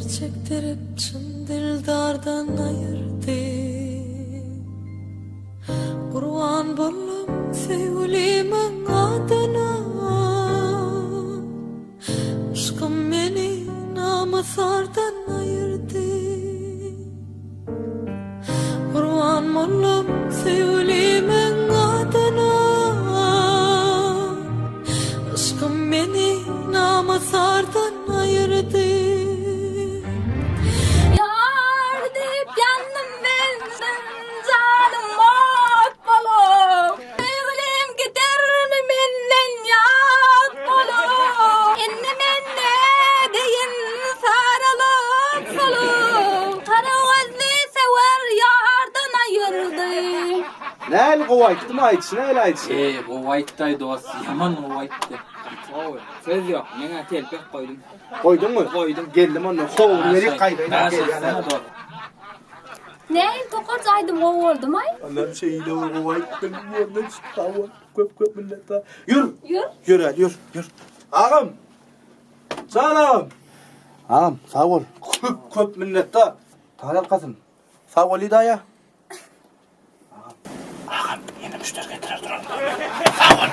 çektirip çın dildardan ayırdı. Kurban bollum sevgilimin adına, aşkım beni namuslardan ayırdı. Kurban bollum sevgilimin adına, aşkım beni namuslardan ayırdı. Yar deyip yandım benden canım mahvolur. Sevgilim gider benden yat olur. Enne menne deyin sarılıp soluk. Kara gözlü sever yardan ayırdı. Näli gowaýtdy mı aýtşy, näli aýtşy? Gowaýtdy dost, yaman gowaýtdy. Oy, söz ýok, meňe telpek goýdum. Goýdunmy? Goýdum. Geldim onu. Howlu beri gaýdaýlar Sana gelýär. dost. Ne? Tokaç aydım o oldum ay. Anam şeyle gowaýtdy. Ýerden çıkaw. Köp milletler. Yür. Yür. Yür hadi yür. Ağam. Canım. Ağam sağ ol. Köp minnetler. Talep kasın. Sağ ol Hidaya. Ağam yeni müşteri getirer duralım. Sağ ol.